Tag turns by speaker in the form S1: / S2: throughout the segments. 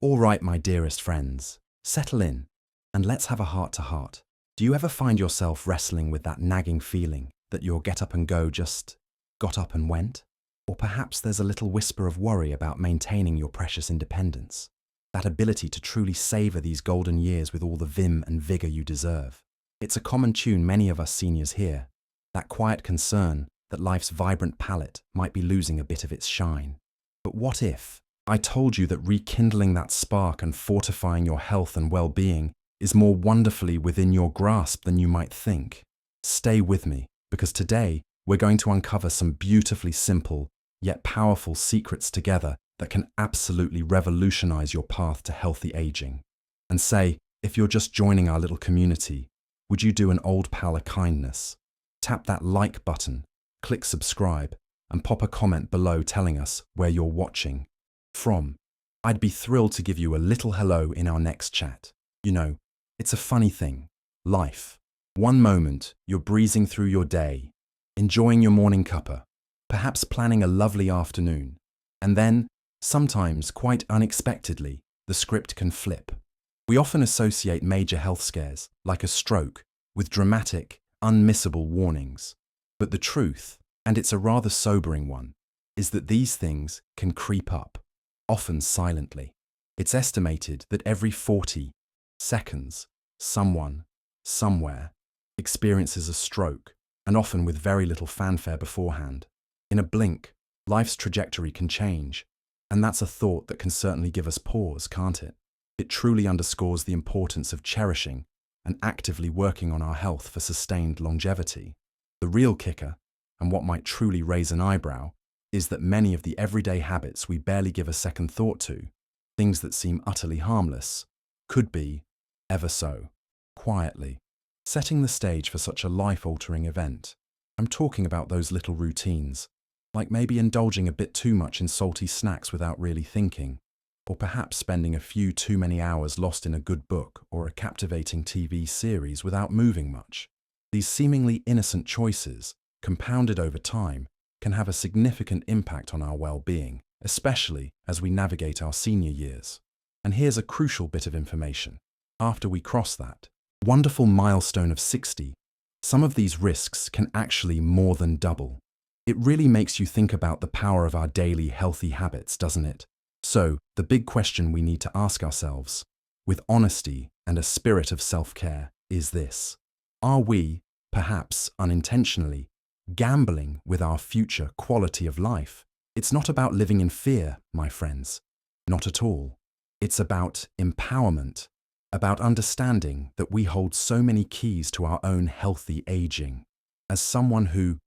S1: All right, my dearest friends, settle in and let's have a heart-to-heart. Do you ever find yourself wrestling with that nagging feeling that your get up and go just got up and went? Or perhaps there's a little whisper of worry about maintaining your precious independence, that ability to truly savor these golden years with all the vim and vigor you deserve. It's a common tune many of us seniors hear, that quiet concern that life's vibrant palette might be losing a bit of its shine. But what if I told you that rekindling that spark and fortifying your health and well-being is more wonderfully within your grasp than you might think? Stay with me, because today we're going to uncover some beautifully simple yet powerful secrets together that can absolutely revolutionize your path to healthy aging. And say, if you're just joining our little community, would you do an old pal a kindness? Tap that like button, click subscribe, and pop a comment below telling us where you're watching from. I'd be thrilled to give you a little hello in our next chat. You know, it's a funny thing, life. One moment, you're breezing through your day, enjoying your morning cuppa, perhaps planning a lovely afternoon. And then, sometimes quite unexpectedly, the script can flip. We often associate major health scares, like a stroke, with dramatic, unmissable warnings. But the truth, and it's a rather sobering one, is that these things can creep up, often silently. It's estimated that every 40 seconds, someone, somewhere, experiences a stroke, and often with very little fanfare beforehand. In a blink, life's trajectory can change, and that's a thought that can certainly give us pause, can't it? It truly underscores the importance of cherishing and actively working on our health for sustained longevity. The real kicker, and what might truly raise an eyebrow, is that many of the everyday habits we barely give a second thought to, things that seem utterly harmless, could be, ever so, quietly, setting the stage for such a life-altering event. I'm talking about those little routines, like maybe indulging a bit too much in salty snacks without really thinking, or perhaps spending a few too many hours lost in a good book or a captivating TV series without moving much. These seemingly innocent choices, compounded over time, can have a significant impact on our well-being, especially as we navigate our senior years. And here's a crucial bit of information. After we cross that wonderful milestone of 60, some of these risks can actually more than double. It really makes you think about the power of our daily healthy habits, doesn't it? So, the big question we need to ask ourselves, with honesty and a spirit of self-care, is this: are we, perhaps unintentionally, gambling with our future quality of life? It's not about living in fear, my friends. Not at all. It's about empowerment, about understanding that we hold so many keys to our own healthy aging. As someone who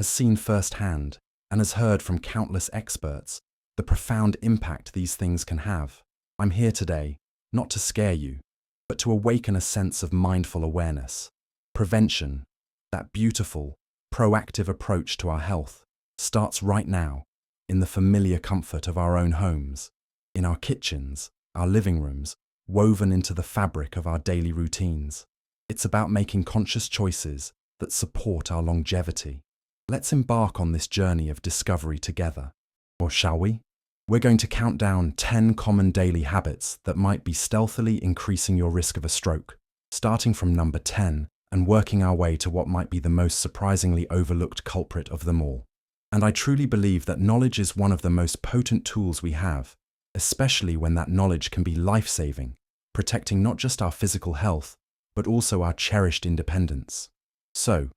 S1: has seen firsthand and has heard from countless experts the profound impact these things can have, I'm here today not to scare you, but to awaken a sense of mindful awareness. Prevention, that beautiful, proactive approach to our health, starts right now, in the familiar comfort of our own homes, in our kitchens, our living rooms, woven into the fabric of our daily routines. It's about making conscious choices that support our longevity. Let's embark on this journey of discovery together. Or shall we? We're going to count down 10 common daily habits that might be stealthily increasing your risk of a stroke, starting from number 10 and working our way to what might be the most surprisingly overlooked culprit of them all. And I truly believe that knowledge is one of the most potent tools we have, especially when that knowledge can be life-saving, protecting not just our physical health, but also our cherished independence. So,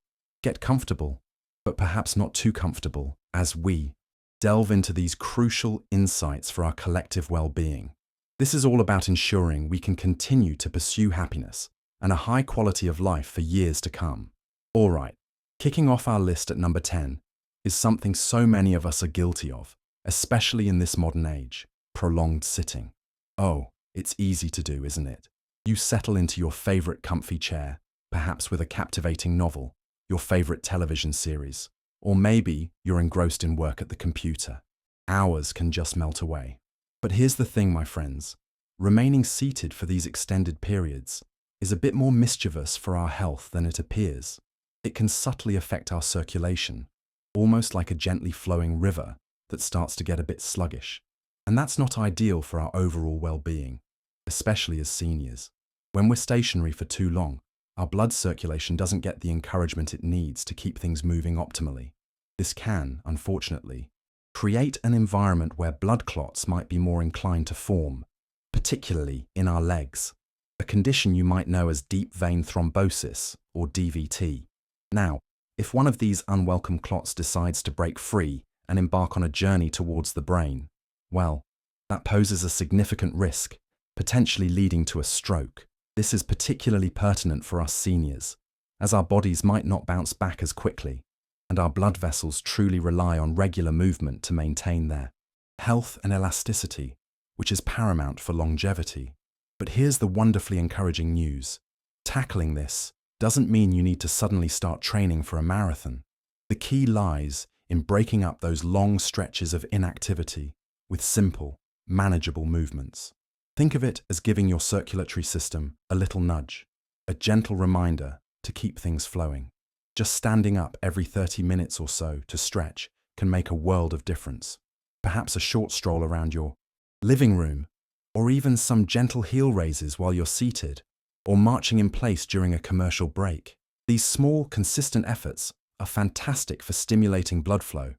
S1: get comfortable, but perhaps not too comfortable, as we delve into these crucial insights for our collective well-being. This is all about ensuring we can continue to pursue happiness and a high quality of life for years to come. All right, kicking off our list at number 10 is something so many of us are guilty of, especially in this modern age: prolonged sitting. Oh, it's easy to do, isn't it? You settle into your favorite comfy chair, perhaps with a captivating novel, your favorite television series, or maybe you're engrossed in work at the computer. Hours can just melt away. But here's the thing, my friends. Remaining seated for these extended periods is a bit more mischievous for our health than it appears. It can subtly affect our circulation, almost like a gently flowing river that starts to get a bit sluggish. And that's not ideal for our overall well-being, especially as seniors. When we're stationary for too long, our blood circulation doesn't get the encouragement it needs to keep things moving optimally. This can, unfortunately, create an environment where blood clots might be more inclined to form, particularly in our legs, a condition you might know as deep vein thrombosis, or DVT. Now, if one of these unwelcome clots decides to break free and embark on a journey towards the brain, well, that poses a significant risk, potentially leading to a stroke. This is particularly pertinent for us seniors, as our bodies might not bounce back as quickly, and our blood vessels truly rely on regular movement to maintain their health and elasticity, which is paramount for longevity. But here's the wonderfully encouraging news. Tackling this doesn't mean you need to suddenly start training for a marathon. The key lies in breaking up those long stretches of inactivity with simple, manageable movements. Think of it as giving your circulatory system a little nudge, a gentle reminder to keep things flowing. Just standing up every 30 minutes or so to stretch can make a world of difference. Perhaps a short stroll around your living room, or even some gentle heel raises while you're seated, or marching in place during a commercial break. These small, consistent efforts are fantastic for stimulating blood flow,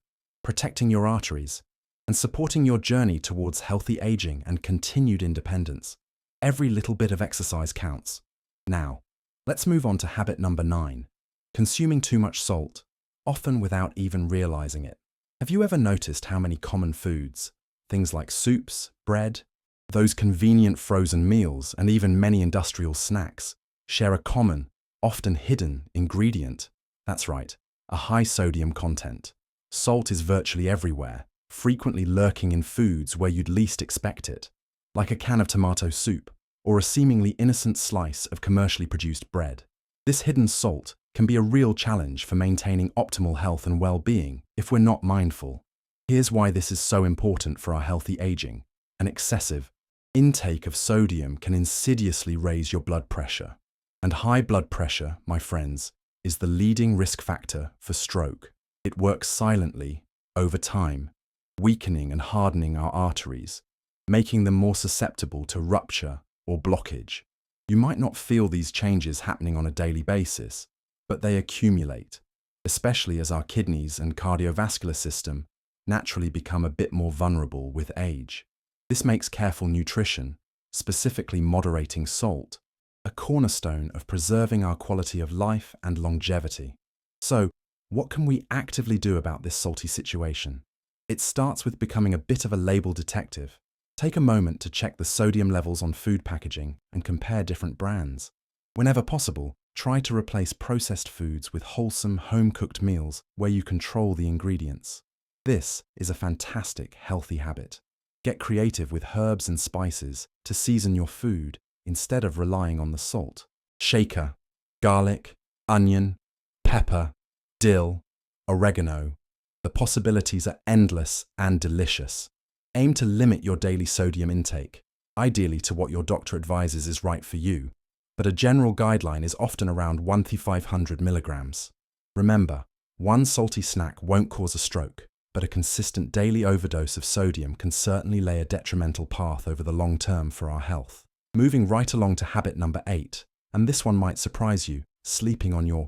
S1: protecting your arteries, and supporting your journey towards healthy aging and continued independence. Every little bit of exercise counts. Now, let's move on to habit number 9, consuming too much salt, often without even realizing it. Have you ever noticed how many common foods, things like soups, bread, those convenient frozen meals, and even many industrial snacks, share a common, often hidden ingredient? That's right, a high sodium content. Salt is virtually everywhere, frequently lurking in foods where you'd least expect it, like a can of tomato soup or a seemingly innocent slice of commercially produced bread. This hidden salt can be a real challenge for maintaining optimal health and well-being if we're not mindful. Here's why this is so important for our healthy aging. An excessive intake of sodium can insidiously raise your blood pressure. And high blood pressure, my friends, is the leading risk factor for stroke. It works silently, over time, weakening and hardening our arteries, making them more susceptible to rupture or blockage. You might not feel these changes happening on a daily basis, but they accumulate, especially as our kidneys and cardiovascular system naturally become a bit more vulnerable with age. This makes careful nutrition, specifically moderating salt, a cornerstone of preserving our quality of life and longevity. So, what can we actively do about this salty situation? It starts with becoming a bit of a label detective. Take a moment to check the sodium levels on food packaging and compare different brands. Whenever possible, try to replace processed foods with wholesome, home-cooked meals where you control the ingredients. This is a fantastic, healthy habit. Get creative with herbs and spices to season your food instead of relying on the salt. Shaker, garlic, onion, pepper, dill, oregano. The possibilities are endless and delicious. Aim to limit your daily sodium intake, ideally to what your doctor advises is right for you, but a general guideline is often around 1,500 milligrams. Remember, one salty snack won't cause a stroke, but a consistent daily overdose of sodium can certainly lay a detrimental path over the long term for our health. Moving right along to habit number 8, and this one might surprise you, sleeping on your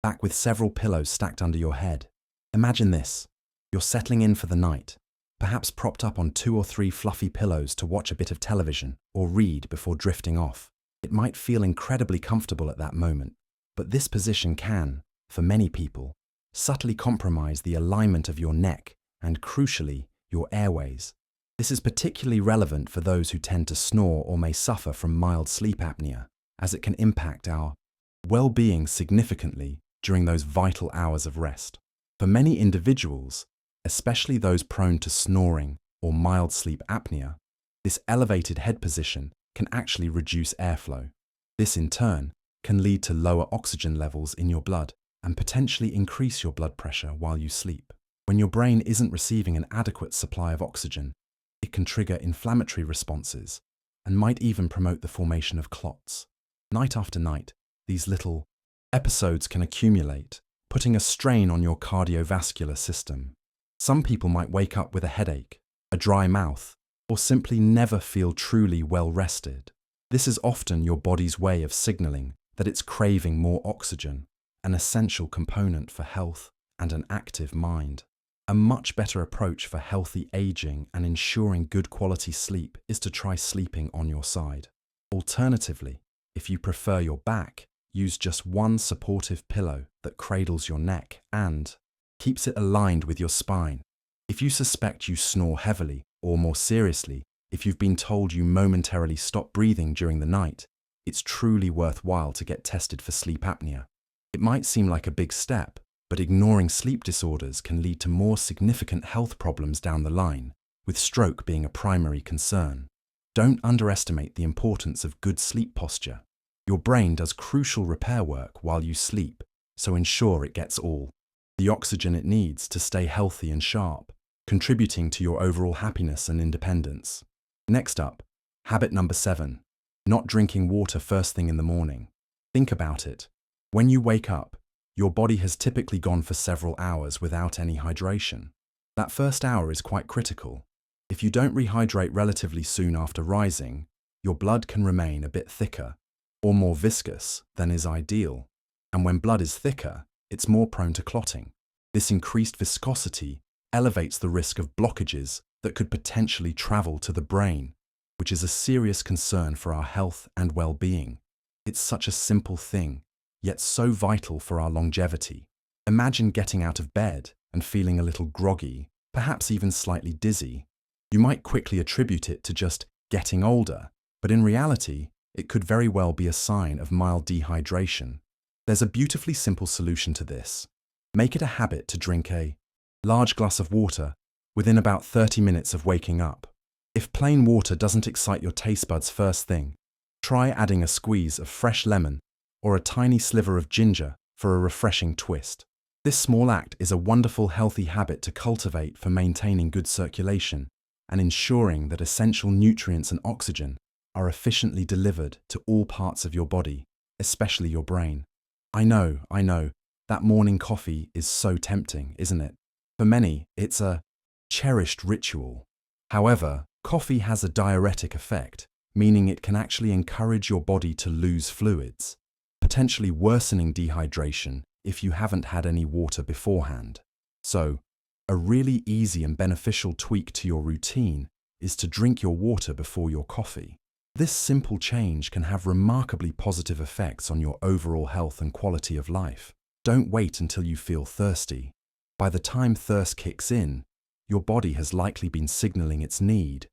S1: back with several pillows stacked under your head. Imagine this. You're settling in for the night, perhaps propped up on 2 or 3 fluffy pillows to watch a bit of television or read before drifting off. It might feel incredibly comfortable at that moment, but this position can, for many people, subtly compromise the alignment of your neck and, crucially, your airways. This is particularly relevant for those who tend to snore or may suffer from mild sleep apnea, as it can impact our well-being significantly during those vital hours of rest. For many individuals, especially those prone to snoring or mild sleep apnea, this elevated head position can actually reduce airflow. This, in turn, can lead to lower oxygen levels in your blood and potentially increase your blood pressure while you sleep. When your brain isn't receiving an adequate supply of oxygen, it can trigger inflammatory responses and might even promote the formation of clots. Night after night, these little episodes can accumulate, putting a strain on your cardiovascular system. Some people might wake up with a headache, a dry mouth, or simply never feel truly well rested. This is often your body's way of signaling that it's craving more oxygen, an essential component for health and an active mind. A much better approach for healthy aging and ensuring good quality sleep is to try sleeping on your side. Alternatively, if you prefer your back, use just one supportive pillow that cradles your neck and keeps it aligned with your spine. If you suspect you snore heavily, or more seriously, if you've been told you momentarily stop breathing during the night, it's truly worthwhile to get tested for sleep apnea. It might seem like a big step, but ignoring sleep disorders can lead to more significant health problems down the line, with stroke being a primary concern. Don't underestimate the importance of good sleep posture. Your brain does crucial repair work while you sleep, so ensure it gets all the oxygen it needs to stay healthy and sharp, contributing to your overall happiness and independence. Next up, habit number 7, not drinking water first thing in the morning. Think about it. When you wake up, your body has typically gone for several hours without any hydration. That first hour is quite critical. If you don't rehydrate relatively soon after rising, your blood can remain a bit thicker or more viscous than is ideal. And when blood is thicker, it's more prone to clotting. This increased viscosity elevates the risk of blockages that could potentially travel to the brain, which is a serious concern for our health and well-being. It's such a simple thing, yet so vital for our longevity. Imagine getting out of bed and feeling a little groggy, perhaps even slightly dizzy. You might quickly attribute it to just getting older, but in reality, it could very well be a sign of mild dehydration. There's a beautifully simple solution to this. Make it a habit to drink a large glass of water within about 30 minutes of waking up. If plain water doesn't excite your taste buds first thing, try adding a squeeze of fresh lemon or a tiny sliver of ginger for a refreshing twist. This small act is a wonderful healthy habit to cultivate for maintaining good circulation and ensuring that essential nutrients and oxygen are efficiently delivered to all parts of your body, especially your brain. I know, that morning coffee is so tempting, isn't it? For many, it's a cherished ritual. However, coffee has a diuretic effect, meaning it can actually encourage your body to lose fluids, potentially worsening dehydration if you haven't had any water beforehand. So, a really easy and beneficial tweak to your routine is to drink your water before your coffee. This simple change can have remarkably positive effects on your overall health and quality of life. Don't wait until you feel thirsty. By the time thirst kicks in, your body has likely been signaling its need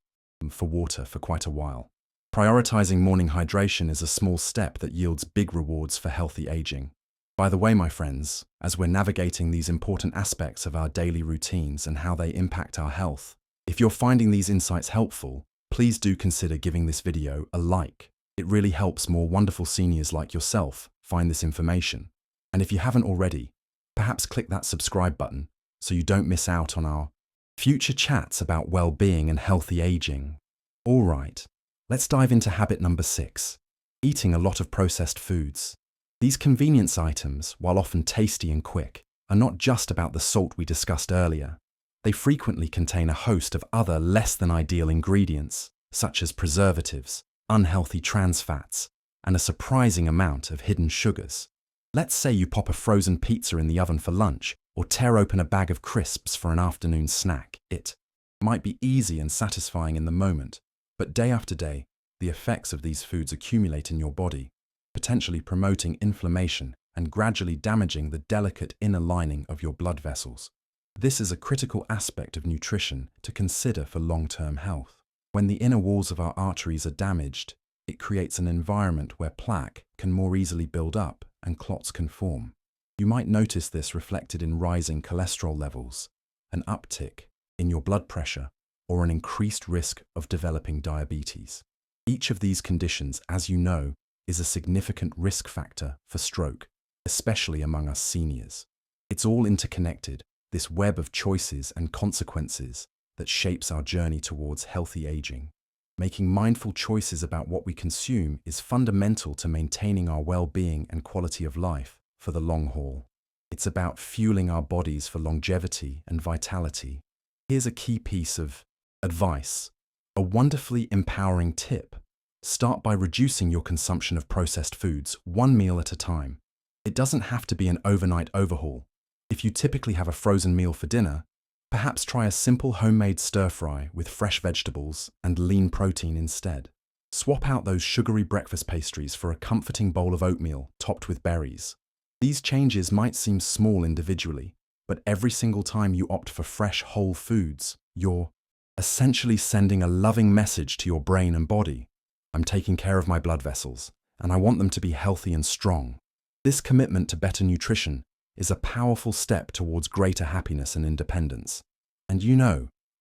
S1: for water for quite a while. Prioritizing morning hydration is a small step that yields big rewards for healthy aging. By the way, my friends, as we're navigating these important aspects of our daily routines and how they impact our health, if you're finding these insights helpful, please do consider giving this video a like. It really helps more wonderful seniors like yourself find this information. And if you haven't already, perhaps click that subscribe button so you don't miss out on our future chats about well-being and healthy aging. All right, let's dive into habit number 6, eating a lot of processed foods. These convenience items, while often tasty and quick, are not just about the salt we discussed earlier. They frequently contain a host of other less than ideal ingredients, such as preservatives, unhealthy trans fats, and a surprising amount of hidden sugars. Let's say you pop a frozen pizza in the oven for lunch, or tear open a bag of crisps for an afternoon snack. It might be easy and satisfying in the moment, but day after day, the effects of these foods accumulate in your body, potentially promoting inflammation and gradually damaging the delicate inner lining of your blood vessels. This is a critical aspect of nutrition to consider for long-term health. When the inner walls of our arteries are damaged, it creates an environment where plaque can more easily build up and clots can form. You might notice this reflected in rising cholesterol levels, an uptick in your blood pressure, or an increased risk of developing diabetes. Each of these conditions, as you know, is a significant risk factor for stroke, especially among us seniors. It's all interconnected, this web of choices and consequences that shapes our journey towards healthy aging. Making mindful choices about what we consume is fundamental to maintaining our well-being and quality of life for the long haul. It's about fueling our bodies for longevity and vitality. Here's a key piece of advice. A wonderfully empowering tip: start by reducing your consumption of processed foods, one meal at a time. It doesn't have to be an overnight overhaul. If you typically have a frozen meal for dinner, perhaps try a simple homemade stir-fry with fresh vegetables and lean protein instead. Swap out those sugary breakfast pastries for a comforting bowl of oatmeal topped with berries. These changes might seem small individually, but every single time you opt for fresh, whole foods, you're essentially sending a loving message to your brain and body. I'm taking care of my blood vessels, and I want them to be healthy and strong. This commitment to better nutrition is a powerful step towards greater happiness and independence. And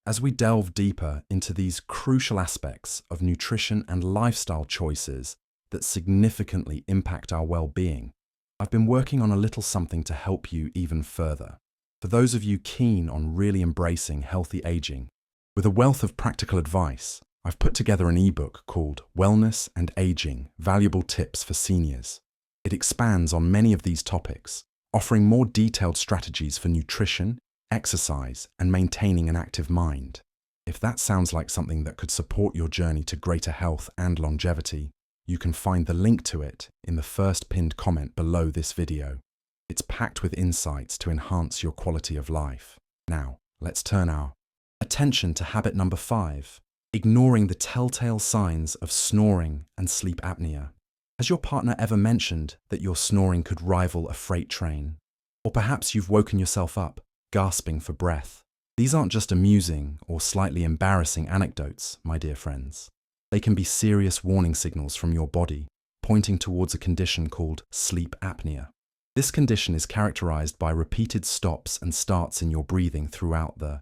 S1: as we delve deeper into these crucial aspects of nutrition and lifestyle choices that significantly impact our well-being, I've been working on a little something to help you even further. For those of you keen on really embracing healthy aging, with a wealth of practical advice, I've put together an ebook called Wellness and Aging: Valuable Tips for Seniors. It expands on many of these topics, offering more detailed strategies for nutrition, exercise, and maintaining an active mind. If that sounds like something that could support your journey to greater health and longevity, you can find the link to it in the first pinned comment below this video. It's packed with insights to enhance your quality of life. Now, let's turn our attention to habit number 5, ignoring the telltale signs of snoring and sleep apnea. Has your partner ever mentioned that your snoring could rival a freight train? Or perhaps you've woken yourself up, gasping for breath. These aren't just amusing or slightly embarrassing anecdotes, my dear friends. They can be serious warning signals from your body, pointing towards a condition called sleep apnea. This condition is characterized by repeated stops and starts in your breathing throughout the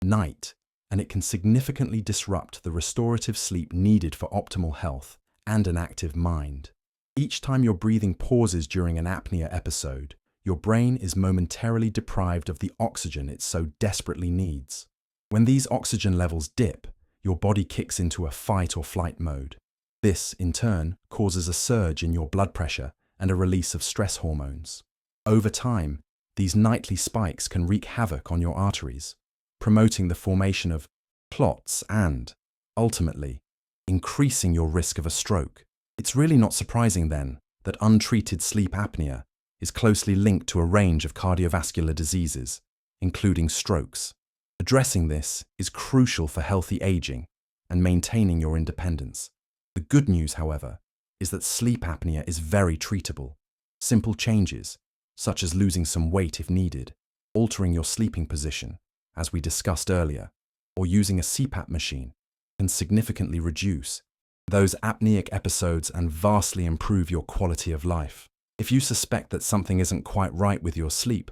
S1: night, and it can significantly disrupt the restorative sleep needed for optimal health and an active mind. Each time your breathing pauses during an apnea episode, your brain is momentarily deprived of the oxygen it so desperately needs. When these oxygen levels dip, your body kicks into a fight or flight mode. This, in turn, causes a surge in your blood pressure and a release of stress hormones. Over time, these nightly spikes can wreak havoc on your arteries, promoting the formation of clots and, ultimately, increasing your risk of a stroke. It's really not surprising then that untreated sleep apnea is closely linked to a range of cardiovascular diseases, including strokes. Addressing this is crucial for healthy aging and maintaining your independence. The good news, however, is that sleep apnea is very treatable. Simple changes, such as losing some weight if needed, altering your sleeping position, as we discussed earlier, or using a CPAP machine, can significantly reduce those apneic episodes and vastly improve your quality of life. If you suspect that something isn't quite right with your sleep,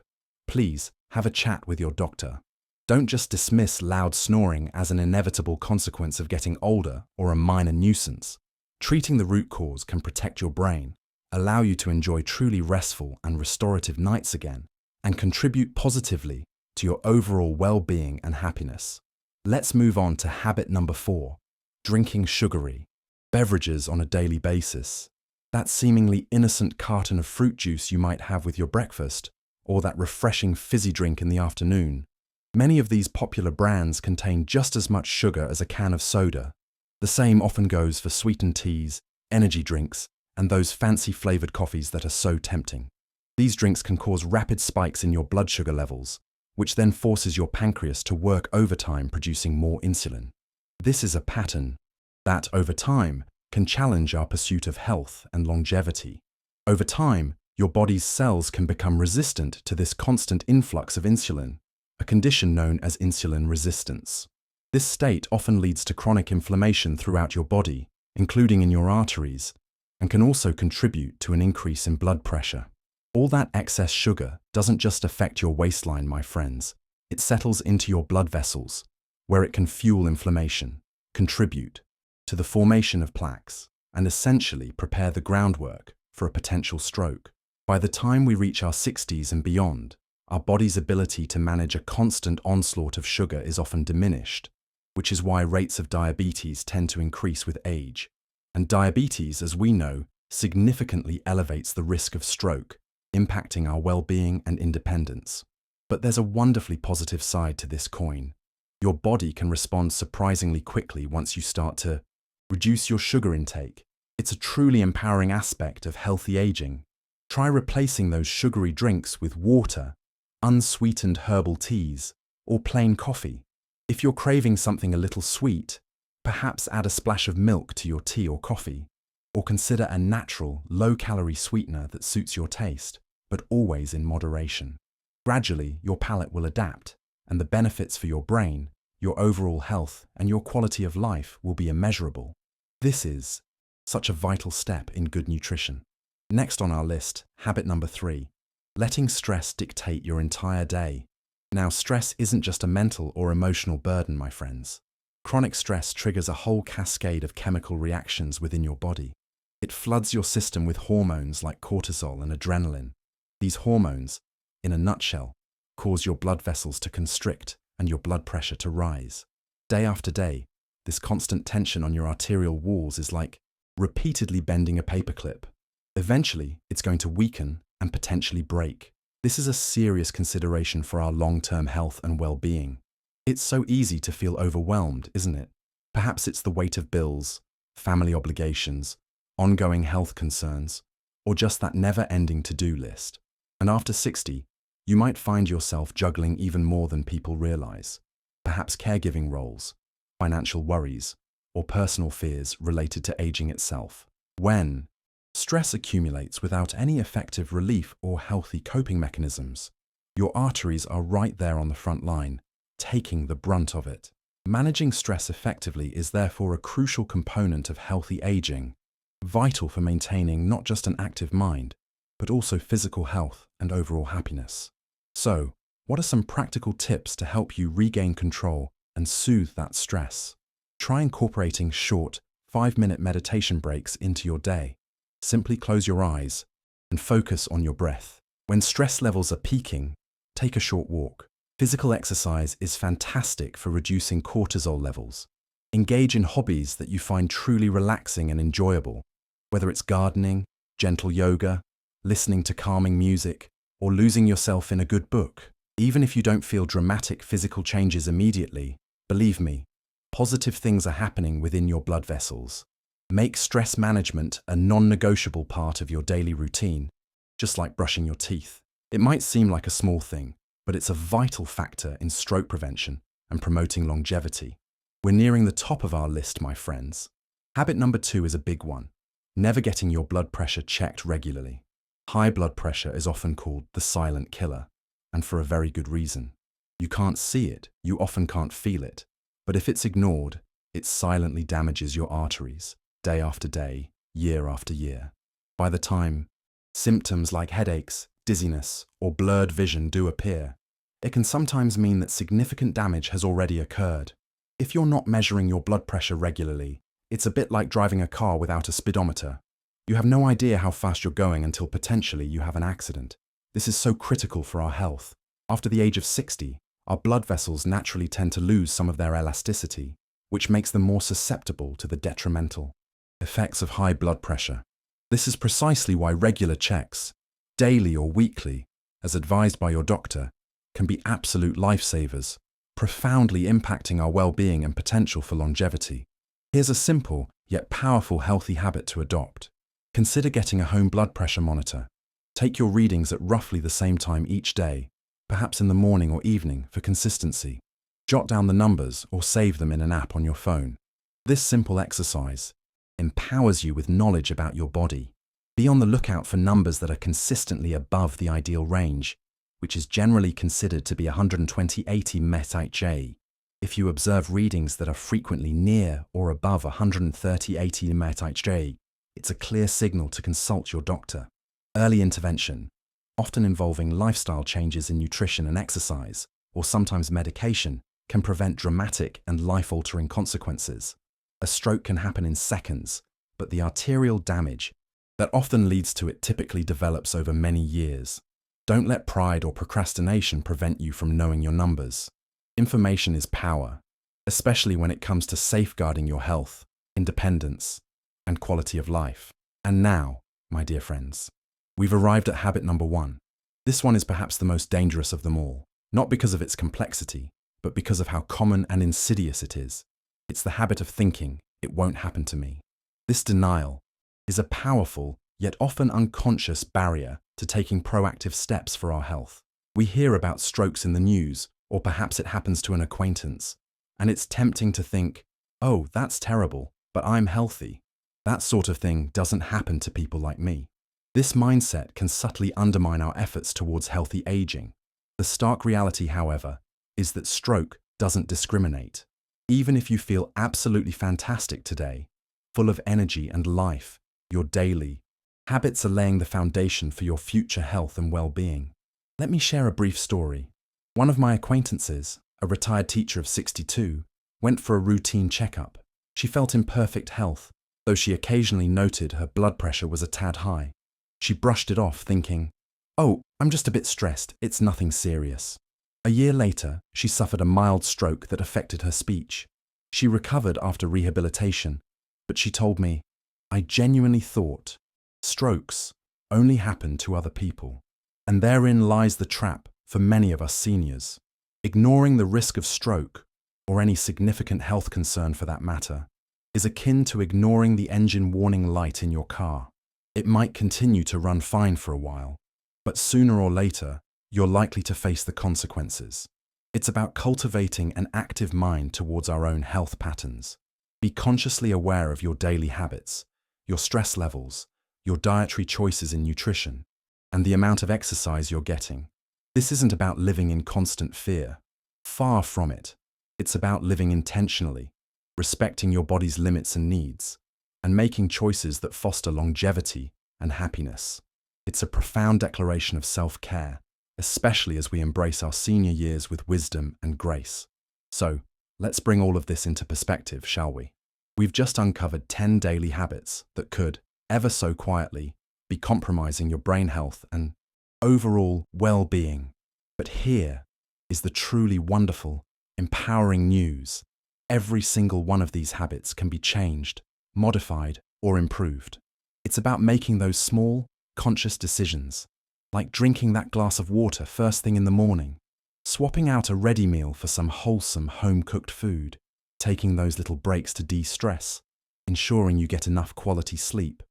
S1: please have a chat with your doctor. Don't just dismiss loud snoring as an inevitable consequence of getting older or a minor nuisance. Treating the root cause can protect your brain, allow you to enjoy truly restful and restorative nights again, and contribute positively to your overall well-being and happiness. Let's move on to habit number 4, drinking sugary beverages on a daily basis. That seemingly innocent carton of fruit juice you might have with your breakfast, or that refreshing fizzy drink in the afternoon. Many of these popular brands contain just as much sugar as a can of soda. The same often goes for sweetened teas, energy drinks, and those fancy flavored coffees that are so tempting. These drinks can cause rapid spikes in your blood sugar levels, which then forces your pancreas to work overtime producing more insulin. This is a pattern that, over time, can challenge our pursuit of health and longevity. Over time, your body's cells can become resistant to this constant influx of insulin, a condition known as insulin resistance. This state often leads to chronic inflammation throughout your body, including in your arteries, and can also contribute to an increase in blood pressure. All that excess sugar doesn't just affect your waistline, my friends. It settles into your blood vessels, where it can fuel inflammation, contribute to the formation of plaques, and essentially prepare the groundwork for a potential stroke. By the time we reach our 60s and beyond, our body's ability to manage a constant onslaught of sugar is often diminished, which is why rates of diabetes tend to increase with age. And diabetes, as we know, significantly elevates the risk of stroke, impacting our well-being and independence. But there's a wonderfully positive side to this coin. Your body can respond surprisingly quickly once you start to reduce your sugar intake. It's a truly empowering aspect of healthy aging. Try replacing those sugary drinks with water, unsweetened herbal teas, or plain coffee. If you're craving something a little sweet, perhaps add a splash of milk to your tea or coffee, or consider a natural, low-calorie sweetener that suits your taste, but always in moderation. Gradually, your palate will adapt, and the benefits for your brain, your overall health, and your quality of life will be immeasurable. This is such a vital step in good nutrition. Next on our list, habit number 3, letting stress dictate your entire day. Now, stress isn't just a mental or emotional burden, my friends. Chronic stress triggers a whole cascade of chemical reactions within your body. It floods your system with hormones like cortisol and adrenaline. These hormones, in a nutshell, cause your blood vessels to constrict and your blood pressure to rise. Day after day, this constant tension on your arterial walls is like repeatedly bending a paperclip. Eventually, it's going to weaken and potentially break. This is a serious consideration for our long-term health and well-being. It's so easy to feel overwhelmed, isn't it? Perhaps it's the weight of bills, family obligations, ongoing health concerns, or just that never-ending to-do list. And after 60, you might find yourself juggling even more than people realize. Perhaps caregiving roles, financial worries, or personal fears related to aging itself. When stress accumulates without any effective relief or healthy coping mechanisms, your arteries are right there on the front line, taking the brunt of it. Managing stress effectively is therefore a crucial component of healthy aging, vital for maintaining not just an active mind, but also physical health and overall happiness. So, what are some practical tips to help you regain control and soothe that stress? Try incorporating short, 5-minute meditation breaks into your day. Simply close your eyes and focus on your breath. When stress levels are peaking, take a short walk. Physical exercise is fantastic for reducing cortisol levels. Engage in hobbies that you find truly relaxing and enjoyable, whether it's gardening, gentle yoga, listening to calming music, or losing yourself in a good book. Even if you don't feel dramatic physical changes immediately, believe me, positive things are happening within your blood vessels. Make stress management a non-negotiable part of your daily routine, just like brushing your teeth. It might seem like a small thing, but it's a vital factor in stroke prevention and promoting longevity. We're nearing the top of our list, my friends. Habit number 2 is a big one. Never getting your blood pressure checked regularly. High blood pressure is often called the silent killer, and for a very good reason. You can't see it, you often can't feel it, but if it's ignored, it silently damages your arteries, day after day, year after year. By the time symptoms like headaches, dizziness, or blurred vision do appear, it can sometimes mean that significant damage has already occurred. If you're not measuring your blood pressure regularly, it's a bit like driving a car without a speedometer. You have no idea how fast you're going until potentially you have an accident. This is so critical for our health. After the age of 60, our blood vessels naturally tend to lose some of their elasticity, which makes them more susceptible to the detrimental effects of high blood pressure. This is precisely why regular checks, daily or weekly, as advised by your doctor, can be absolute lifesavers, profoundly impacting our well-being and potential for longevity. Here's a simple, yet powerful healthy habit to adopt. Consider getting a home blood pressure monitor. Take your readings at roughly the same time each day, perhaps in the morning or evening for consistency. Jot down the numbers or save them in an app on your phone. This simple exercise empowers you with knowledge about your body. Be on the lookout for numbers that are consistently above the ideal range, which is generally considered to be 120/80 mHA. If you observe readings that are frequently near or above 130/80 mHA, it's a clear signal to consult your doctor. Early intervention, often involving lifestyle changes in nutrition and exercise, or sometimes medication, can prevent dramatic and life-altering consequences. A stroke can happen in seconds, but the arterial damage that often leads to it typically develops over many years. Don't let pride or procrastination prevent you from knowing your numbers. Information is power, especially when it comes to safeguarding your health, independence, and quality of life. And now, my dear friends, we've arrived at habit number 1. This one is perhaps the most dangerous of them all, not because of its complexity, but because of how common and insidious it is. It's the habit of thinking, it won't happen to me. This denial is a powerful, yet often unconscious barrier to taking proactive steps for our health. We hear about strokes in the news, or perhaps it happens to an acquaintance, and it's tempting to think, oh, that's terrible, but I'm healthy. That sort of thing doesn't happen to people like me. This mindset can subtly undermine our efforts towards healthy aging. The stark reality, however, is that stroke doesn't discriminate. Even if you feel absolutely fantastic today, full of energy and life, your daily habits are laying the foundation for your future health and well-being. Let me share a brief story. One of my acquaintances, a retired teacher of 62, went for a routine checkup. She felt in perfect health, though she occasionally noted her blood pressure was a tad high. She brushed it off, thinking, "Oh, I'm just a bit stressed, it's nothing serious." A year later, she suffered a mild stroke that affected her speech. She recovered after rehabilitation, but she told me, "I genuinely thought strokes only happen to other people." And therein lies the trap for many of us seniors. Ignoring the risk of stroke, or any significant health concern for that matter, is akin to ignoring the engine warning light in your car. It might continue to run fine for a while, but sooner or later, you're likely to face the consequences. It's about cultivating an active mind towards our own health patterns. Be consciously aware of your daily habits, your stress levels, your dietary choices in nutrition, and the amount of exercise you're getting. This isn't about living in constant fear. Far from it. It's about living intentionally, respecting your body's limits and needs, and making choices that foster longevity and happiness. It's a profound declaration of self-care, especially as we embrace our senior years with wisdom and grace. So, let's bring all of this into perspective, shall we? We've just uncovered 10 daily habits that could, ever so quietly, be compromising your brain health and overall well-being. But here is the truly wonderful, empowering news. Every single one of these habits can be changed, modified, or improved. It's about making those small, conscious decisions, like drinking that glass of water first thing in the morning, swapping out a ready meal for some wholesome home-cooked food, taking those little breaks to de-stress, ensuring you get enough quality sleep,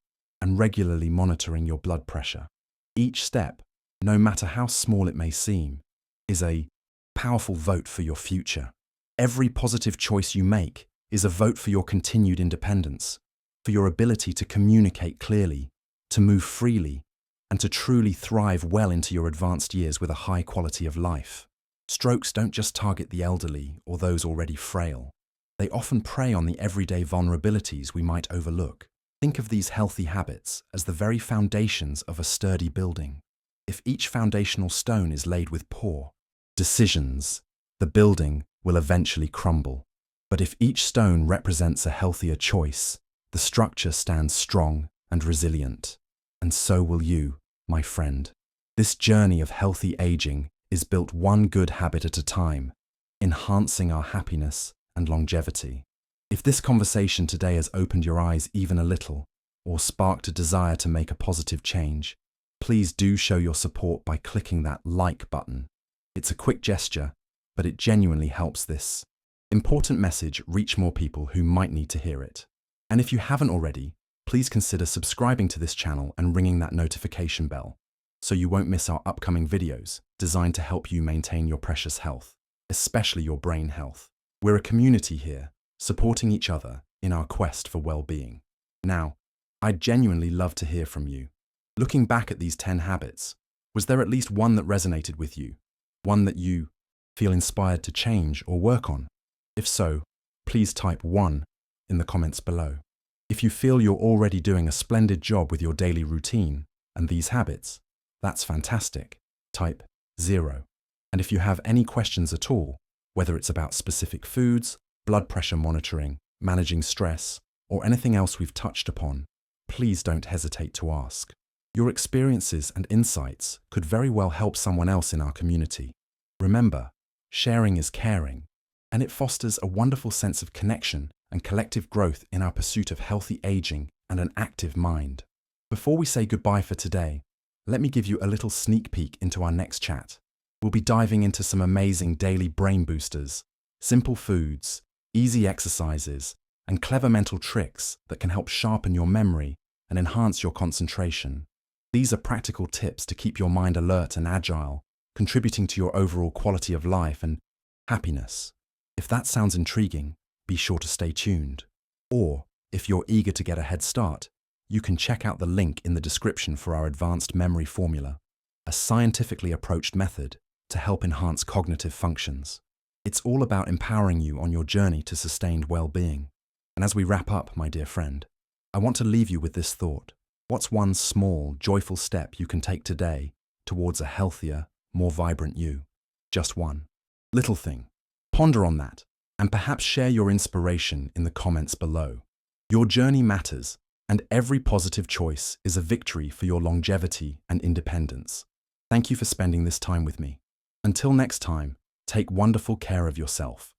S1: and regularly monitoring your blood pressure. Each step, no matter how small it may seem, is a powerful vote for your future. Every positive choice you make is a vote for your continued independence, for your ability to communicate clearly, to move freely, and to truly thrive well into your advanced years with a high quality of life. Strokes don't just target the elderly or those already frail. They often prey on the everyday vulnerabilities we might overlook. Think of these healthy habits as the very foundations of a sturdy building. If each foundational stone is laid with poor decisions, the building will eventually crumble. But if each stone represents a healthier choice, the structure stands strong and resilient. And so will you, my friend. This journey of healthy aging is built one good habit at a time, enhancing our happiness and longevity. If this conversation today has opened your eyes even a little, or sparked a desire to make a positive change, please do show your support by clicking that like button. It's a quick gesture, but it genuinely helps this important message reach more people who might need to hear it. And if you haven't already, please consider subscribing to this channel and ringing that notification bell, so you won't miss our upcoming videos designed to help you maintain your precious health, especially your brain health. We're a community here, supporting each other in our quest for well-being. Now, I'd genuinely love to hear from you. Looking back at these 10 habits, was there at least one that resonated with you? One that you feel inspired to change or work on? If so, please type 1 in the comments below. If you feel you're already doing a splendid job with your daily routine and these habits, that's fantastic. Type 0. And if you have any questions at all, whether it's about specific foods, blood pressure monitoring, managing stress, or anything else we've touched upon, please don't hesitate to ask. Your experiences and insights could very well help someone else in our community. Remember, sharing is caring, and it fosters a wonderful sense of connection and collective growth in our pursuit of healthy aging and an active mind. Before we say goodbye for today, let me give you a little sneak peek into our next chat. We'll be diving into some amazing daily brain boosters, simple foods, easy exercises, and clever mental tricks that can help sharpen your memory and enhance your concentration. These are practical tips to keep your mind alert and agile, contributing to your overall quality of life and happiness. If that sounds intriguing, be sure to stay tuned. Or, if you're eager to get a head start, you can check out the link in the description for our advanced memory formula, a scientifically approached method to help enhance cognitive functions. It's all about empowering you on your journey to sustained well-being. And as we wrap up, my dear friend, I want to leave you with this thought. What's one small, joyful step you can take today towards a healthier, more vibrant you? Just one little thing. Ponder on that, and perhaps share your inspiration in the comments below. Your journey matters, and every positive choice is a victory for your longevity and independence. Thank you for spending this time with me. Until next time, take wonderful care of yourself.